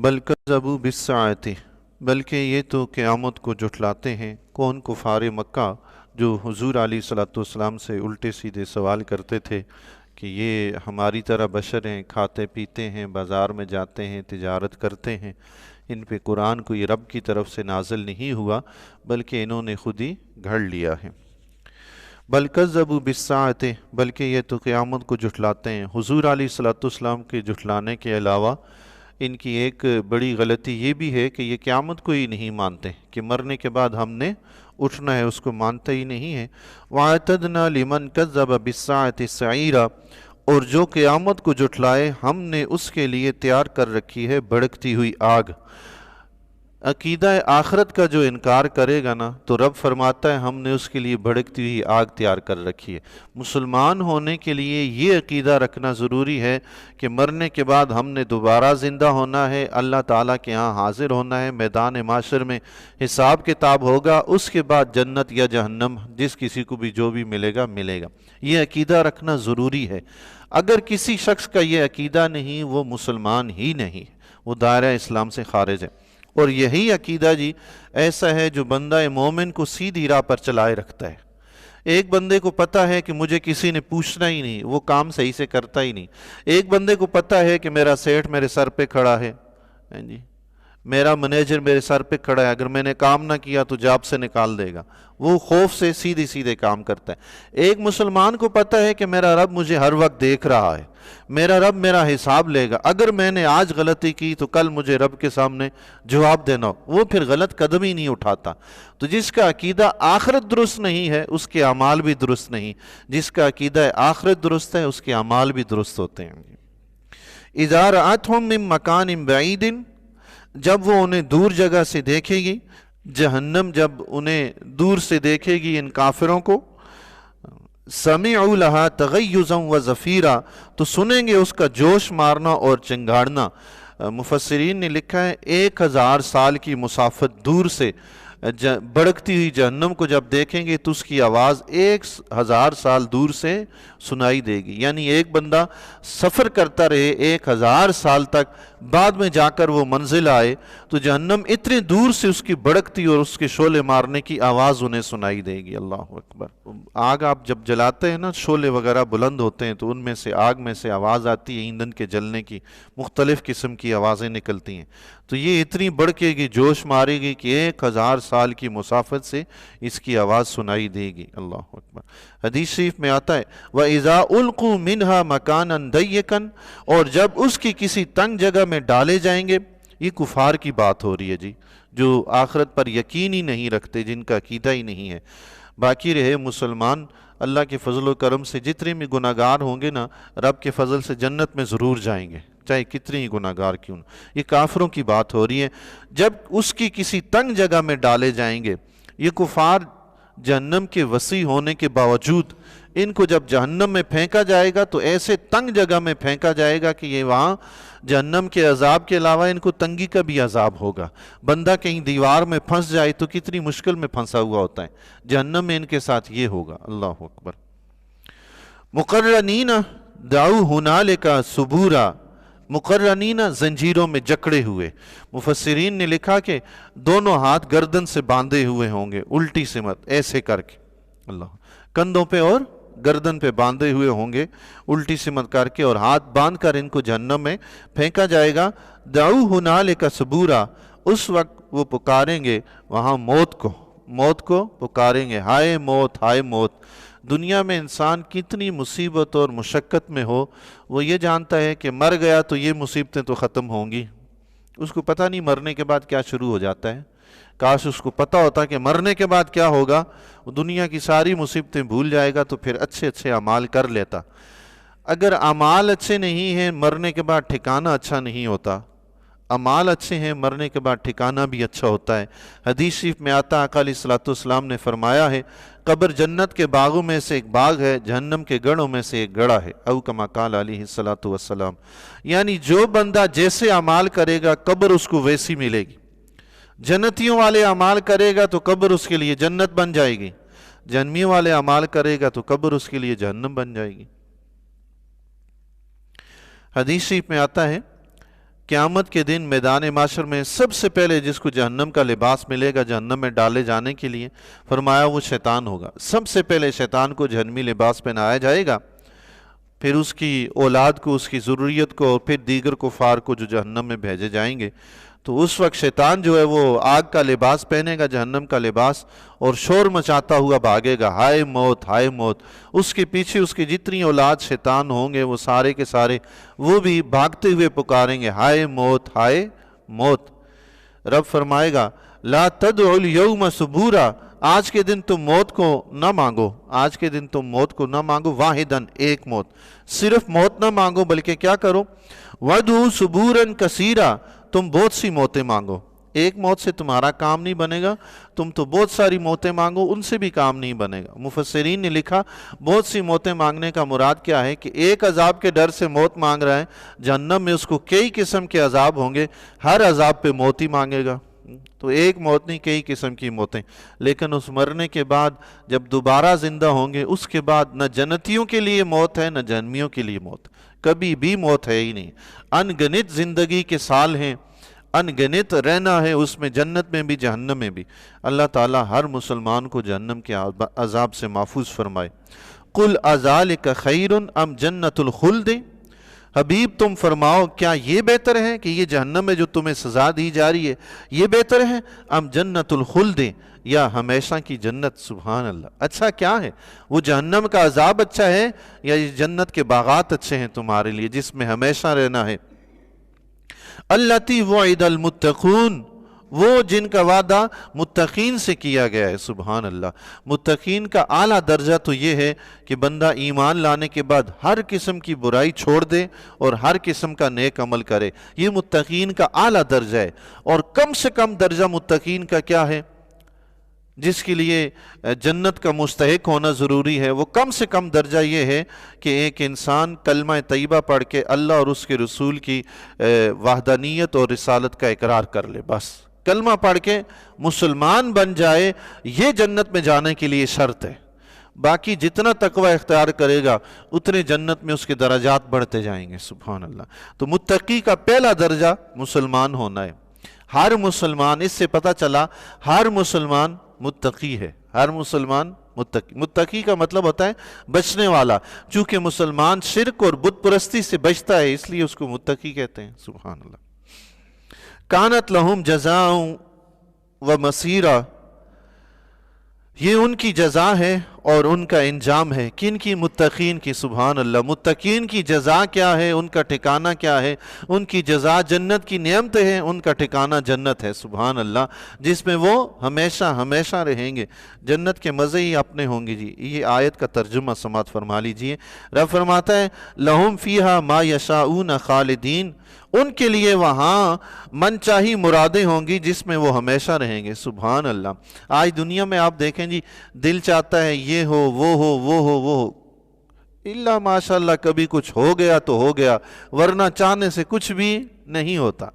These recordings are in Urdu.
بل کذبوا بالساعۃ، بلکہ یہ تو قیامت کو جھٹلاتے ہیں۔ کون کفار مکہ جو حضور علیہ صلاۃ والسلام سے الٹے سیدھے سوال کرتے تھے کہ یہ ہماری طرح بشر ہیں، کھاتے پیتے ہیں، بازار میں جاتے ہیں، تجارت کرتے ہیں، ان پہ قرآن کوئی رب کی طرف سے نازل نہیں ہوا بلکہ انہوں نے خود ہی گھڑ لیا ہے۔ بل کذبوا بالساعۃ، بلکہ یہ تو قیامت کو جھٹلاتے ہیں۔ حضور علیہ صلاۃ والسلام کے جھٹلانے کے علاوہ ان کی ایک بڑی غلطی یہ بھی ہے کہ یہ قیامت کو ہی نہیں مانتے کہ مرنے کے بعد ہم نے اٹھنا ہے، اس کو مانتے ہی نہیں ہے۔ وَأَعْتَدْنَا لِمَنْ كَذَّبَ بِالسَّاعَةِ سَعِيرًا، اور جو قیامت کو جھٹلائے ہم نے اس کے لیے تیار کر رکھی ہے بھڑکتی ہوئی آگ۔ عقیدہ آخرت کا جو انکار کرے گا نا تو رب فرماتا ہے ہم نے اس کے لیے بھڑکتی ہوئی آگ تیار کر رکھی ہے۔ مسلمان ہونے کے لیے یہ عقیدہ رکھنا ضروری ہے کہ مرنے کے بعد ہم نے دوبارہ زندہ ہونا ہے، اللہ تعالیٰ کے ہاں حاضر ہونا ہے، میدان معاشر میں حساب کتاب ہوگا، اس کے بعد جنت یا جہنم جس کسی کو بھی جو بھی ملے گا ملے گا۔ یہ عقیدہ رکھنا ضروری ہے۔ اگر کسی شخص کا یہ عقیدہ نہیں وہ مسلمان ہی نہیں، وہ دائرہ اسلام سے خارج ہے۔ اور یہی عقیدہ جی ایسا ہے جو بندہ مومن کو سیدھی راہ پر چلائے رکھتا ہے۔ ایک بندے کو پتہ ہے کہ مجھے کسی نے پوچھنا ہی نہیں، وہ کام صحیح سے کرتا ہی نہیں۔ ایک بندے کو پتہ ہے کہ میرا سیٹھ میرے سر پہ کھڑا ہے، جی میرا منیجر میرے سر پہ کھڑا ہے، اگر میں نے کام نہ کیا تو جاب سے نکال دے گا، وہ خوف سے سیدھے سیدھے کام کرتا ہے۔ ایک مسلمان کو پتہ ہے کہ میرا رب مجھے ہر وقت دیکھ رہا ہے، میرا رب میرا حساب لے گا، اگر میں نے آج غلطی کی تو کل مجھے رب کے سامنے جواب دینا ہو، وہ پھر غلط قدم ہی نہیں اٹھاتا۔ تو جس کا عقیدہ آخرت درست نہیں ہے اس کے اعمال بھی درست نہیں، جس کا عقیدہ آخرت درست ہے اس کے اعمال بھی درست ہوتے ہیں۔ اذا رأتهم من مکان بعید، جب وہ انہیں دور جگہ سے دیکھے گی، جہنم جب انہیں دور سے دیکھے گی ان کافروں کو، سمعوا لہا تغیظا و زفیرا، تو سنیں گے اس کا جوش مارنا اور چنگاڑنا۔ مفسرین نے لکھا ہے 1000 سال کی مسافت دور سے بڑکتی ہوئی جہنم کو جب دیکھیں گے تو اس کی آواز 1000 سال دور سے سنائی دے گی، یعنی ایک بندہ سفر کرتا رہے 1000 سال تک، بعد میں جا کر وہ منزل آئے تو جہنم اتنے دور سے اس کی بڑکتی اور اس کے شعلے مارنے کی آواز انہیں سنائی دے گی۔ اللہ اکبر۔ آگ آپ جب جلاتے ہیں نا، شعلے وغیرہ بلند ہوتے ہیں تو ان میں سے آگ میں سے آواز آتی ہے، ایندھن کے جلنے کی مختلف قسم کی آوازیں نکلتی ہیں، تو یہ اتنی بڑکے گی، جوش مارے گی کہ 1000 سال کی مسافت سے اس کی آواز سنائی دے گی۔ اللہ اکبر۔ حدیث شریف میں آتا ہے وَإِذَا أُلْقُوا مِنْهَا مَكَانًا ضَيِّقًا، اور جب اس کی کسی تنگ جگہ میں ڈالے جائیں گے، یہ کفار کی بات ہو رہی ہے جی، جو آخرت پر یقین ہی نہیں رکھتے، جن کا عقیدہ ہی نہیں ہے۔ باقی رہے مسلمان، اللہ کے فضل و کرم سے جتنے بھی گناہگار ہوں گے نا، رب کے فضل سے جنت میں ضرور جائیں گے، چاہے کتنے ہی گناہگار کیوں نہ۔ یہ کافروں کی بات ہو رہی ہے، جب اس کی کسی تنگ جگہ میں ڈالے جائیں گے۔ یہ کفار جہنم کے وسیع ہونے کے باوجود ان کو جب جہنم میں پھینکا جائے گا تو ایسے تنگ جگہ میں پھینکا جائے گا کہ یہ وہاں جہنم کے عذاب کے علاوہ ان کو تنگی کا بھی عذاب ہوگا۔ بندہ کہیں دیوار میں پھنس جائے تو کتنی مشکل میں پھنسا ہوا ہوتا ہے، جہنم میں ان کے ساتھ یہ ہوگا۔ اللہ اکبر۔ مقرنین دعوا ہنالک ثبورا، مقرنین زنجیروں میں جکڑے ہوئے۔ مفسرین نے لکھا کہ دونوں ہاتھ گردن سے باندھے ہوئے ہوں گے، الٹی سمت ایسے کر کے، اللہ، کندھوں پہ اور گردن پہ باندھے ہوئے ہوں گے الٹی سمت کر کے، اور ہاتھ باندھ کر ان کو جہنم میں پھینکا جائے گا۔ دعوا ہنالک ثبورا، اس وقت وہ پکاریں گے وہاں موت کو، موت کو پکاریں گے، ہائے موت، ہائے موت۔ دنیا میں انسان کتنی مصیبت اور مشقت میں ہو، وہ یہ جانتا ہے کہ مر گیا تو یہ مصیبتیں تو ختم ہوں گی، اس کو پتہ نہیں مرنے کے بعد کیا شروع ہو جاتا ہے۔ کاش اس کو پتہ ہوتا کہ مرنے کے بعد کیا ہوگا، وہ دنیا کی ساری مصیبتیں بھول جائے گا تو پھر اچھے اچھے اعمال کر لیتا۔ اگر اعمال اچھے نہیں ہیں مرنے کے بعد ٹھکانہ اچھا نہیں ہوتا، اعمال اچھے ہیں مرنے کے بعد ٹھکانہ بھی اچھا ہوتا ہے۔ حدیث شریف میں آتا آقا علیہ الصلوۃ والسلام نے فرمایا ہے قبر جنت کے باغوں میں سے ایک باغ ہے، جہنم کے گڑھوں میں سے ایک گڑھا ہے، او کما قال علیہ الصلوۃ والسلام۔ یعنی جو بندہ جیسے اعمال کرے گا قبر اس کو ویسی ملے گی۔ جنتیوں والے اعمال کرے گا تو قبر اس کے لیے جنت بن جائے گی، جہنمیوں والے اعمال کرے گا تو قبر اس کے لیے جہنم بن جائے گی۔ حدیث شریف میں آتا ہے قیامت کے دن میدان معاشر میں سب سے پہلے جس کو جہنم کا لباس ملے گا جہنم میں ڈالے جانے کے لیے، فرمایا وہ شیطان ہوگا۔ سب سے پہلے شیطان کو جہنمی لباس پہنایا جائے گا، پھر اس کی اولاد کو، اس کی ضروریت کو، اور پھر دیگر کفار کو جو جہنم میں بھیجے جائیں گے۔ تو اس وقت شیطان جو ہے وہ آگ کا لباس پہنے گا، جہنم کا لباس، اور شور مچاتا ہوا بھاگے گا، ہائے موت ہائے موت۔ اس کے پیچھے اس کی جتنی اولاد شیطان ہوں گے وہ سارے کے سارے وہ بھی بھاگتے ہوئے پکاریں گے، ہائے موت ہائے موت۔ رب فرمائے گا لا تدعوا اليوم ثبورا، آج کے دن تم موت کو نہ مانگو، آج کے دن تم موت کو نہ مانگو، واحدن ایک موت، صرف موت نہ مانگو بلکہ کیا کرو، وَدْعُوا ثُبُورًا كَثِيرًا، تم بہت سی موتیں مانگو۔ ایک موت سے تمہارا کام نہیں بنے گا، تم تو بہت ساری موتیں مانگو، ان سے بھی کام نہیں بنے گا۔ مفسرین نے لکھا بہت سی موتیں مانگنے کا مراد کیا ہے کہ ایک عذاب کے ڈر سے موت مانگ رہا ہے، جہنم میں اس کو کئی قسم کے عذاب ہوں گے، ہر عذاب پہ موت ہی مانگے گا۔ تو ایک موت نہیں، کئی قسم کی موتیں، لیکن اس مرنے کے بعد جب دوبارہ زندہ ہوں گے اس کے بعد نہ جنتیوں کے لیے موت ہے نہ جہنمیوں کے لیے موت، کبھی بھی موت ہے ہی نہیں۔ ان گنت زندگی کے سال ہیں، ان گنت رہنا ہے اس میں، جنت میں بھی جہنم میں بھی۔ اللہ تعالیٰ ہر مسلمان کو جہنم کے عذاب سے محفوظ فرمائے۔ قل اذالک خیر ام جنت الخلد، حبیب تم فرماؤ کیا یہ بہتر ہے کہ یہ جہنم میں جو تمہیں سزا دی جا رہی ہے یہ بہتر ہے، ام جنت الخلد، یا ہمیشہ کی جنت؟ سبحان اللہ، اچھا کیا ہے؟ وہ جہنم کا عذاب اچھا ہے یا یہ جنت کے باغات اچھے ہیں تمہارے لیے جس میں ہمیشہ رہنا ہے؟ التی وعد المتقون، وہ جن کا وعدہ متقین سے کیا گیا ہے۔ سبحان اللہ، متقین کا اعلیٰ درجہ تو یہ ہے کہ بندہ ایمان لانے کے بعد ہر قسم کی برائی چھوڑ دے اور ہر قسم کا نیک عمل کرے، یہ متقین کا اعلیٰ درجہ ہے۔ اور کم سے کم درجہ متقین کا کیا ہے؟ جس کے لیے جنت کا مستحق ہونا ضروری ہے، وہ کم سے کم درجہ یہ ہے کہ ایک انسان کلمہ طیبہ پڑھ کے اللہ اور اس کے رسول کی وحدانیت اور رسالت کا اقرار کر لے، بس کلمہ پڑھ کے مسلمان بن جائے، یہ جنت میں جانے کے لیے شرط ہے۔ باقی جتنا تقوی اختیار کرے گا اتنے جنت میں اس کے درجات بڑھتے جائیں گے۔ سبحان اللہ۔ تو متقی کا پہلا درجہ مسلمان ہونا ہے۔ ہر مسلمان، اس سے پتہ چلا ہر مسلمان متقی ہے، ہر مسلمان متقی۔ متقی کا مطلب ہوتا ہے بچنے والا، چونکہ مسلمان شرک اور بت پرستی سے بچتا ہے اس لیے اس کو متقی کہتے ہیں۔ سبحان اللہ۔ کانت لہم جزاء و مصیرا، یہ ان کی جزا ہے اور ان کا انجام ہے۔ کن کی؟ متقین کی۔ سبحان اللہ۔ متقین کی جزا کیا ہے؟ ان کا ٹھکانہ کیا ہے؟ ان کی جزا جنت کی نعمتیں ہیں، ان کا ٹھکانہ جنت ہے۔ سبحان اللہ، جس میں وہ ہمیشہ ہمیشہ رہیں گے، جنت کے مزے ہی اپنے ہوں گے۔ جی یہ آیت کا ترجمہ سماعت فرما لیجئے۔ رب فرماتا ہے لہم فیہا ما یشاؤون خالدین، ان کے لیے وہاں من چاہی مرادیں ہوں گی جس میں وہ ہمیشہ رہیں گے۔ سبحان اللہ۔ آج دنیا میں آپ دیکھیں جی، دل چاہتا ہے یہ ہو وہ ہو وہ ہو وہ ہو، اللہ ماشاءاللہ کبھی کچھ ہو گیا تو ہو گیا، ورنہ چاہنے سے کچھ بھی نہیں ہوتا۔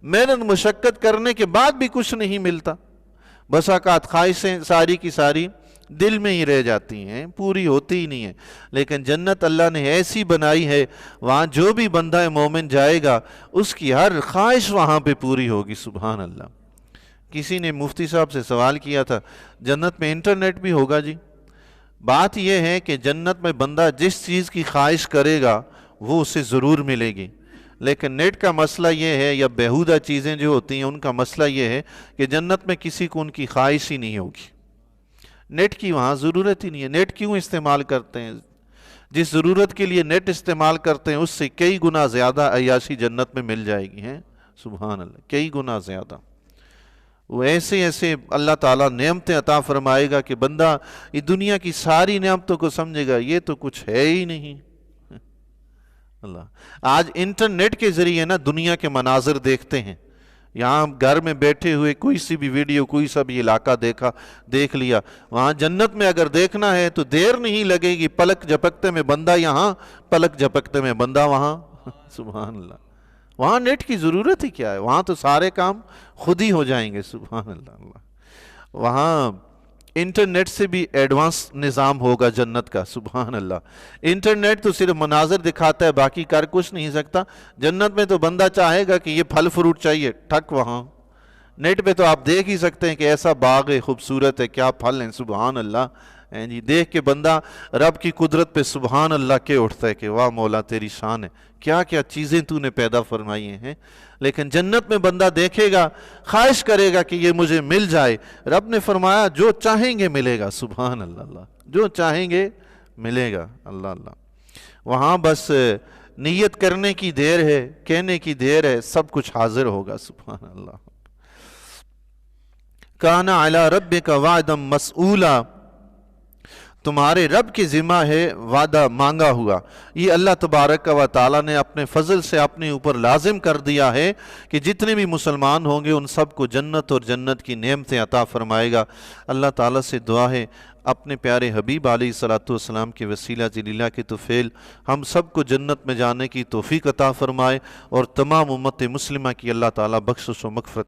محنت مشقت کرنے کے بعد بھی کچھ نہیں ملتا، بس اوقات خواہشیں ساری کی ساری دل میں ہی رہ جاتی ہیں، پوری ہوتی ہی نہیں ہیں۔ لیکن جنت اللہ نے ایسی بنائی ہے، وہاں جو بھی بندہ مومن جائے گا اس کی ہر خواہش وہاں پہ پوری ہوگی۔ سبحان اللہ۔ کسی نے مفتی صاحب سے سوال کیا تھا جنت میں انٹرنیٹ بھی ہوگا؟ جی بات یہ ہے کہ جنت میں بندہ جس چیز کی خواہش کرے گا وہ اسے ضرور ملے گی، لیکن نیٹ کا مسئلہ یہ ہے، یا بیہودہ چیزیں جو ہوتی ہیں ان کا مسئلہ یہ ہے کہ جنت میں کسی کو ان کی خواہش ہی نہیں ہوگی، نیٹ کی وہاں ضرورت ہی نہیں ہے۔ نیٹ کیوں استعمال کرتے ہیں؟ جس ضرورت کے لیے نیٹ استعمال کرتے ہیں اس سے کئی گنا زیادہ عیاشی جنت میں مل جائے گی، ہیں سبحان اللہ، کئی گنا زیادہ۔ وہ ایسے ایسے اللہ تعالیٰ نعمتیں عطا فرمائے گا کہ بندہ یہ دنیا کی ساری نعمتوں کو سمجھے گا یہ تو کچھ ہے ہی نہیں۔ اللہ آج انٹرنیٹ کے ذریعے نا دنیا کے مناظر دیکھتے ہیں، یہاں گھر میں بیٹھے ہوئے کوئی سی بھی ویڈیو، کوئی سا بھی علاقہ دیکھ لیا، وہاں جنت میں اگر دیکھنا ہے تو دیر نہیں لگے گی، پلک جھپکتے میں بندہ یہاں، پلک جھپکتے میں بندہ وہاں۔ سبحان اللہ۔ وہاں نیٹ کی ضرورت ہی کیا ہے، وہاں تو سارے کام خود ہی ہو جائیں گے۔ سبحان اللہ۔ وہاں انٹرنیٹ سے بھی ایڈوانس نظام ہوگا جنت کا، سبحان اللہ۔ انٹرنیٹ تو صرف مناظر دکھاتا ہے، باقی کر کچھ نہیں سکتا۔ جنت میں تو بندہ چاہے گا کہ یہ پھل فروٹ چاہیے، ٹھک وہاں۔ نیٹ پہ تو آپ دیکھ ہی سکتے ہیں کہ ایسا باغ ہے، خوبصورت ہے، کیا پھل ہیں، سبحان اللہ۔ جی دیکھ کے بندہ رب کی قدرت پہ سبحان اللہ کے اٹھتا ہے کہ واہ مولا تیری شان ہے، کیا کیا چیزیں تو نے پیدا فرمائی ہیں۔ لیکن جنت میں بندہ دیکھے گا، خواہش کرے گا کہ یہ مجھے مل جائے۔ رب نے فرمایا جو چاہیں گے ملے گا، سبحان اللہ اللہ، جو چاہیں گے ملے گا، اللہ اللہ۔ وہاں بس نیت کرنے کی دیر ہے، کہنے کی دیر ہے، سب کچھ حاضر ہوگا، سبحان اللہ۔ کان علی ربک وعدا مسئولا، تمہارے رب کی ذمہ ہے وعدہ مانگا ہوا۔ یہ اللہ تبارک و تعالیٰ نے اپنے فضل سے اپنے اوپر لازم کر دیا ہے کہ جتنے بھی مسلمان ہوں گے ان سب کو جنت اور جنت کی نعمتیں عطا فرمائے گا۔ اللہ تعالیٰ سے دعا ہے اپنے پیارے حبیب علیہ الصلوۃ والسلام کے وسیلہ جلیلہ کے طفیل ہم سب کو جنت میں جانے کی توفیق عطا فرمائے، اور تمام امت مسلمہ کی اللہ تعالیٰ بخشش و مغفرت